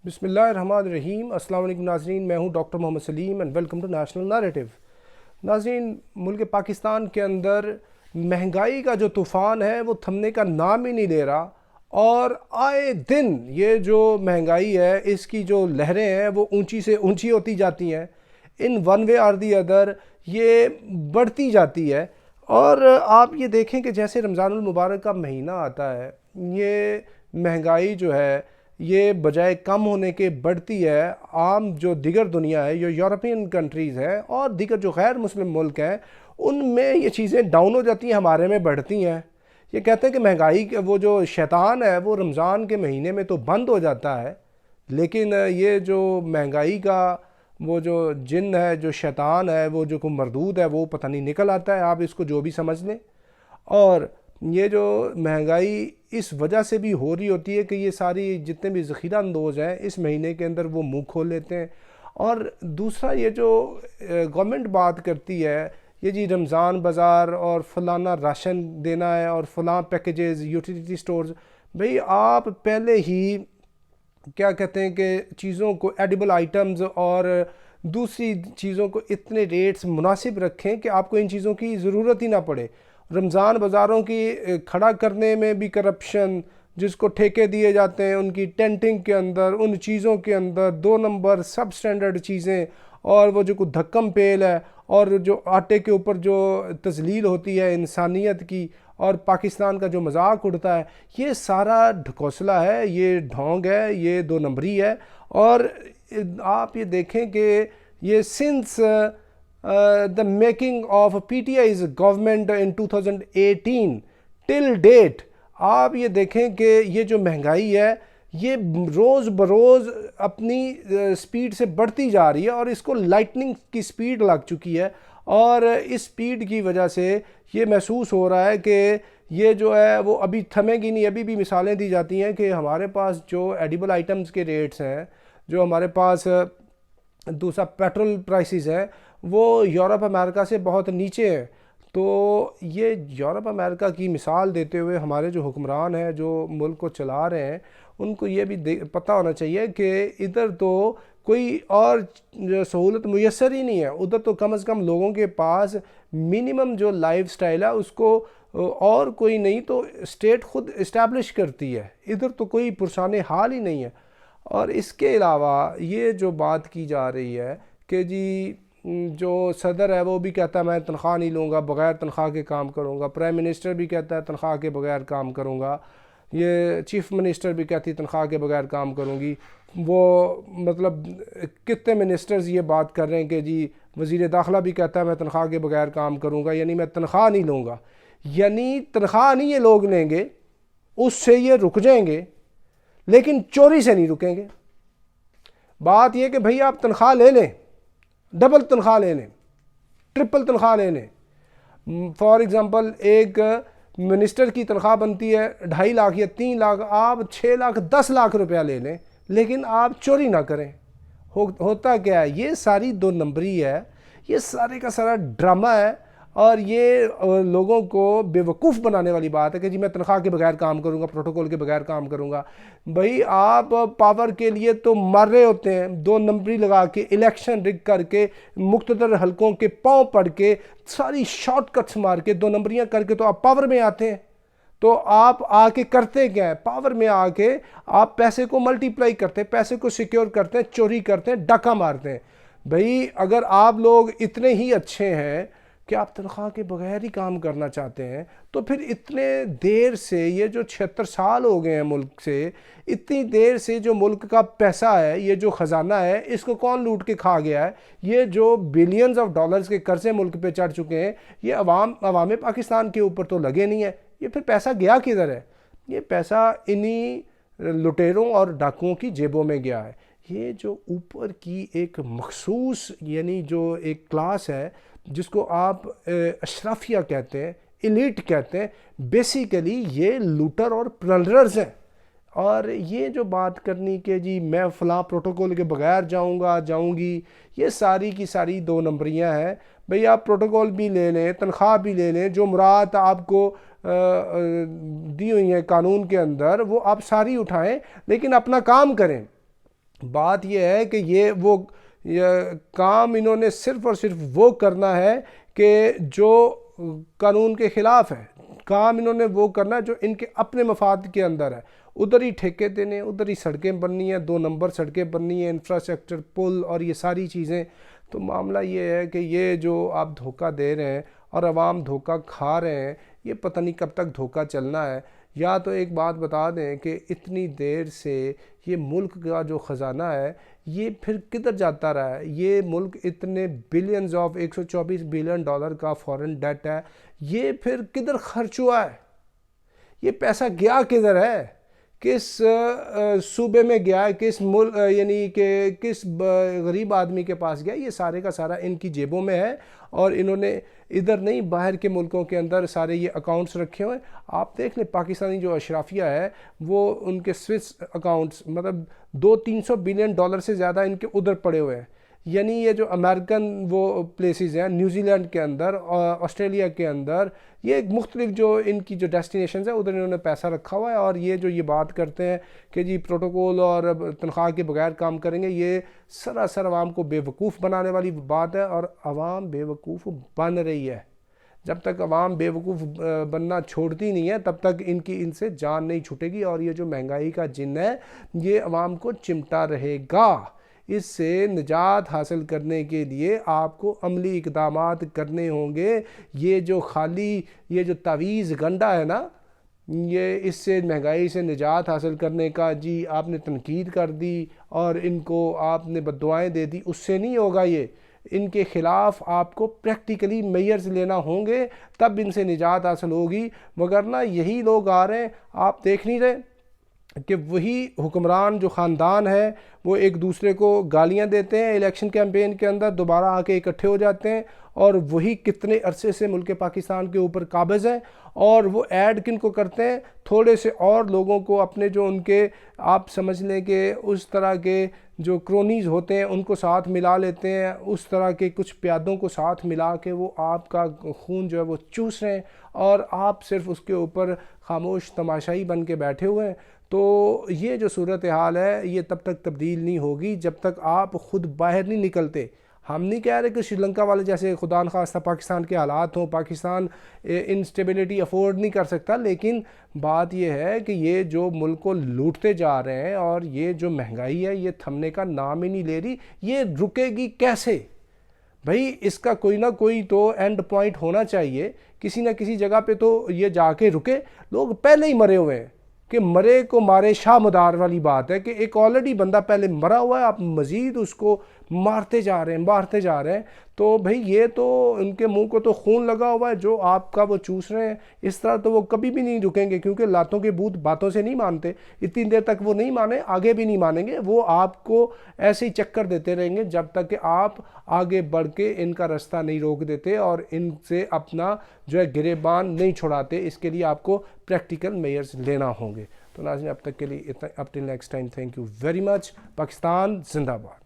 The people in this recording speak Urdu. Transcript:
بسم اللہ الرحمن الرحیم۔ السلام علیکم ناظرین، میں ہوں doctor Muhammad Saleem and welcome to national narrative. ناظرین، ملک پاکستان کے اندر مہنگائی کا جو طوفان ہے وہ تھمنے کا نام ہی نہیں لے رہا، اور آئے دن یہ جو مہنگائی ہے اس کی جو لہریں ہیں وہ اونچی سے اونچی ہوتی جاتی ہیں، in one way or the other یہ بڑھتی جاتی ہے۔ اور آپ یہ دیکھیں کہ جیسے رمضان المبارک کا مہینہ آتا ہے، یہ مہنگائی جو ہے یہ بجائے کم ہونے کے بڑھتی ہے۔ عام جو دیگر دنیا ہے، جو یورپین کنٹریز ہیں اور دیگر جو غیر مسلم ملک ہیں، ان میں یہ چیزیں ڈاؤن ہو جاتی ہیں، ہمارے میں بڑھتی ہیں۔ یہ کہتے ہیں کہ مہنگائی وہ جو شیطان ہے وہ رمضان کے مہینے میں تو بند ہو جاتا ہے، لیکن یہ جو مہنگائی کا وہ جو جن ہے، جو شیطان ہے، وہ جو کوئی مردود ہے، وہ پتہ نہیں نکل آتا ہے، آپ اس کو جو بھی سمجھ لیں۔ اور یہ جو مہنگائی اس وجہ سے بھی ہو رہی ہوتی ہے کہ یہ ساری جتنے بھی ذخیرہ اندوز ہیں اس مہینے کے اندر وہ منہ کھول لیتے ہیں۔ اور دوسرا یہ جو گورنمنٹ بات کرتی ہے، یہ جی رمضان بازار اور فلانا راشن دینا ہے اور فلاں پیکیجز یوٹیلیٹی سٹورز، بھئی آپ پہلے ہی کیا کہتے ہیں کہ چیزوں کو ایڈیبل آئٹمز اور دوسری چیزوں کو اتنے ریٹس مناسب رکھیں کہ آپ کو ان چیزوں کی ضرورت ہی نہ پڑے۔ رمضان بازاروں کی کھڑا کرنے میں بھی کرپشن، جس کو ٹھیکے دیے جاتے ہیں ان کی ٹینٹنگ کے اندر، ان چیزوں کے اندر 2 نمبر سب سٹینڈرڈ چیزیں، اور وہ جو کوئی دھکم پیل ہے، اور جو آٹے کے اوپر جو تذلیل ہوتی ہے انسانیت کی، اور پاکستان کا جو مذاق اڑتا ہے، یہ سارا ڈھکوسلہ ہے، یہ ڈھونگ ہے، یہ 2 نمبری ہے۔ اور آپ یہ دیکھیں کہ یہ since the making of PTI's government in 2018 till date، آپ یہ دیکھیں کہ یہ جو مہنگائی ہے یہ روز بروز اپنی سپیڈ سے بڑھتی جا رہی ہے، اور اس کو لائٹننگ کی سپیڈ لگ چکی ہے، اور اس سپیڈ کی وجہ سے یہ محسوس ہو رہا ہے کہ یہ جو ہے وہ ابھی تھمے گی نہیں۔ ابھی بھی مثالیں دی جاتی ہیں کہ ہمارے پاس جو ایڈیبل آئٹمز کے ریٹس ہیں، جو ہمارے پاس دوسرا پیٹرول پرائسز ہیں، وہ یورپ امریکہ سے بہت نیچے ہیں۔ تو یہ یورپ امریکہ کی مثال دیتے ہوئے ہمارے جو حکمران ہیں، جو ملک کو چلا رہے ہیں، ان کو یہ بھی پتہ ہونا چاہیے کہ ادھر تو کوئی اور سہولت میسر ہی نہیں ہے۔ ادھر تو کم از کم لوگوں کے پاس منیمم جو لائف سٹائل ہے اس کو اور کوئی نہیں تو اسٹیٹ خود اسٹیبلش کرتی ہے، ادھر تو کوئی پرسان حال ہی نہیں ہے۔ اور اس کے علاوہ یہ جو بات کی جا رہی ہے کہ جی جو صدر ہے وہ بھی کہتا ہے میں تنخواہ نہیں لوں گا، بغیر تنخواہ کے کام کروں گا، پرائم منسٹر بھی کہتا ہے تنخواہ کے بغیر کام کروں گا، یہ چیف منسٹر بھی کہتی تنخواہ کے بغیر کام کروں گی، وہ مطلب کتنے منسٹرز یہ بات کر رہے ہیں کہ جی وزیر داخلہ بھی کہتا ہے میں تنخواہ کے بغیر کام کروں گا، یعنی میں تنخواہ نہیں لوں گا۔ یعنی تنخواہ نہیں یہ لوگ لیں گے، اس سے یہ رک جائیں گے، لیکن چوری سے نہیں رکیں گے۔ بات یہ کہ بھئی آپ تنخواہ لے لیں، ڈبل تنخواہ لے لیں، ٹرپل تنخواہ لے لیں۔ فار ایگزامپل ایک منسٹر کی تنخواہ بنتی ہے 2.5 لاکھ یا 3 لاکھ، آپ 6 لاکھ 10 لاکھ روپیہ لے لیں، لیکن آپ چوری نہ کریں۔ ہوتا کیا ہے؟ یہ ساری 2 نمبری ہے، یہ سارے کا سارا ڈرامہ ہے، اور یہ لوگوں کو بے وقوف بنانے والی بات ہے کہ جی میں تنخواہ کے بغیر کام کروں گا، پروٹوکول کے بغیر کام کروں گا۔ بھئی آپ پاور کے لیے تو مر رہے ہوتے ہیں، 2 نمبری لگا کے، الیکشن رگ کر کے، مقتدر حلقوں کے پاؤں پڑ کے، ساری شارٹ کٹس مار کے، 2 نمبریاں کر کے تو آپ پاور میں آتے ہیں۔ تو آپ آ کے کرتے کیا ہیں؟ پاور میں آ کے آپ پیسے کو ملٹی پلائی کرتے ہیں، پیسے کو سیکیور کرتے ہیں، چوری کرتے ہیں، ڈاکہ مارتے ہیں۔ بھئی اگر آپ لوگ اتنے ہی اچھے ہیں کہ آپ تنخواہ کے بغیر ہی کام کرنا چاہتے ہیں، تو پھر اتنے دیر سے یہ جو 76 سال ہو گئے ہیں ملک سے، اتنی دیر سے جو ملک کا پیسہ ہے، یہ جو خزانہ ہے، اس کو کون لوٹ کے کھا گیا ہے؟ یہ جو بلینز آف ڈالرز کے قرضے ملک پہ چڑھ چکے ہیں، یہ عوام پاکستان کے اوپر تو لگے نہیں ہے۔ یہ پھر پیسہ گیا کدھر ہے؟ یہ پیسہ انہی لٹیروں اور ڈاکوؤں کی جیبوں میں گیا ہے۔ یہ جو اوپر کی ایک مخصوص یعنی جو ایک کلاس ہے جس کو آپ اشرافیہ کہتے ہیں، ایلیٹ کہتے ہیں، بیسیکلی یہ لوٹر اور پلنڈررز ہیں۔ اور یہ جو بات کرنی کہ جی میں فلاں پروٹوکول کے بغیر جاؤں گی، یہ ساری کی ساری 2 نمبریاں ہیں۔ بھئی آپ پروٹوکول بھی لے لیں، تنخواہ بھی لے لیں، جو مراد آپ کو دی ہوئی ہیں قانون کے اندر وہ آپ ساری اٹھائیں، لیکن اپنا کام کریں۔ بات یہ ہے کہ کام انہوں نے صرف اور صرف وہ کرنا ہے کہ جو قانون کے خلاف ہے، کام انہوں نے وہ کرنا ہے جو ان کے اپنے مفاد کے اندر ہے، ادھر ہی ٹھیکے دینے، ادھر ہی سڑکیں بننی ہیں، 2 نمبر سڑکیں بننی ہیں، انفراسٹرکچر، پل اور یہ ساری چیزیں۔ تو معاملہ یہ ہے کہ یہ جو آپ دھوکہ دے رہے ہیں اور عوام دھوکہ کھا رہے ہیں، یہ پتہ نہیں کب تک دھوکہ چلنا ہے۔ یا تو ایک بات بتا دیں کہ اتنی دیر سے یہ ملک کا جو خزانہ ہے یہ پھر کدھر جاتا رہا ہے؟ یہ ملک اتنے بلینز آف 124 بلین ڈالر کا فورن ڈیٹ ہے، یہ پھر کدھر خرچ ہوا ہے؟ یہ پیسہ گیا کدھر ہے؟ کس صوبے میں گیا ہے؟ کس ملک یعنی کہ کس غریب آدمی کے پاس گیا؟ یہ سارے کا سارا ان کی جیبوں میں ہے، اور انہوں نے ادھر نہیں باہر کے ملکوں کے اندر سارے یہ اکاؤنٹس رکھے ہوئے ہیں۔ آپ دیکھ لیں پاکستانی جو اشرافیہ ہے وہ ان کے سوئس اکاؤنٹس مطلب 200-300 بلین ڈالر سے زیادہ ان کے ادھر پڑے ہوئے ہیں۔ یعنی یہ جو امریکن وہ پلیسز ہیں، نیوزی لینڈ کے اندر، آسٹریلیا کے اندر، یہ مختلف جو ان کی جو ڈیسٹینیشنز ہیں ادھر انہوں نے پیسہ رکھا ہوا ہے۔ اور یہ بات کرتے ہیں کہ جی پروٹوکول اور تنخواہ کے بغیر کام کریں گے، یہ سراسر عوام کو بے وقوف بنانے والی بات ہے، اور عوام بے وقوف بن رہی ہے۔ جب تک عوام بے وقوف بننا چھوڑتی نہیں ہے تب تک ان سے جان نہیں چھوٹے گی، اور یہ جو مہنگائی کا جن ہے یہ عوام کو چمٹا رہے گا۔ اس سے نجات حاصل کرنے کے لیے آپ کو عملی اقدامات کرنے ہوں گے۔ یہ جو تعویذ گنڈا ہے نا، یہ اس سے مہنگائی سے نجات حاصل کرنے کا، جی آپ نے تنقید کر دی اور ان کو آپ نے بددعائیں دے دی، اس سے نہیں ہوگا۔ یہ ان کے خلاف آپ کو پریکٹیکلی میئرز لینا ہوں گے، تب ان سے نجات حاصل ہوگی، وگرنہ یہی لوگ آ رہے ہیں، آپ دیکھ نہیں رہے کہ وہی حکمران جو خاندان ہے وہ ایک دوسرے کو گالیاں دیتے ہیں الیکشن کیمپین کے اندر، دوبارہ آ کے اکٹھے ہو جاتے ہیں، اور وہی کتنے عرصے سے ملک پاکستان کے اوپر قابض ہیں، اور وہ ایڈ کن کو کرتے ہیں؟ تھوڑے سے اور لوگوں کو، اپنے جو ان کے آپ سمجھ لیں کہ اس طرح کے جو کرونیز ہوتے ہیں ان کو ساتھ ملا لیتے ہیں، اس طرح کے کچھ پیادوں کو ساتھ ملا کے وہ آپ کا خون جو ہے وہ چوس رہے ہیں، اور آپ صرف اس کے اوپر خاموش تماشائی بن کے بیٹھے ہوئے ہیں۔ تو یہ جو صورتحال ہے یہ تب تک تبدیل نہیں ہوگی جب تک آپ خود باہر نہیں نکلتے۔ ہم نہیں کہہ رہے کہ سری لنکا والے جیسے خدا نخواستہ پاکستان کے حالات ہوں، پاکستان انسٹیبلٹی افورڈ نہیں کر سکتا، لیکن بات یہ ہے کہ یہ جو ملک کو لوٹتے جا رہے ہیں اور یہ جو مہنگائی ہے یہ تھمنے کا نام ہی نہیں لے رہی، یہ رکے گی کیسے؟ بھئی اس کا کوئی نہ کوئی تو اینڈ پوائنٹ ہونا چاہیے، کسی نہ کسی جگہ پہ تو یہ جا کے رکے۔ لوگ پہلے ہی مرے ہوئے ہیں کہ مرے کو مارے شاہ مدار والی بات ہے، کہ ایک آلریڈی بندہ پہلے مرا ہوا ہے، آپ مزید اس کو مارتے جا رہے ہیں۔ تو بھئی یہ تو ان کے منہ کو تو خون لگا ہوا ہے جو آپ کا وہ چوس رہے ہیں، اس طرح تو وہ کبھی بھی نہیں رکیں گے، کیونکہ لاتوں کے بھوت باتوں سے نہیں مانتے۔ اتنی دیر تک وہ نہیں مانے، آگے بھی نہیں مانیں گے، وہ آپ کو ایسے ہی چکر دیتے رہیں گے جب تک کہ آپ آگے بڑھ کے ان کا رستہ نہیں روک دیتے اور ان سے اپنا جو ہے گریبان نہیں چھڑاتے۔ اس کے لیے آپ کو پریکٹیکل میئرز لینا ہوں گے۔ تو ناظرین اب تک کے لیے اتنا، up till next time, thank you very much. Pakistan زندہ باد۔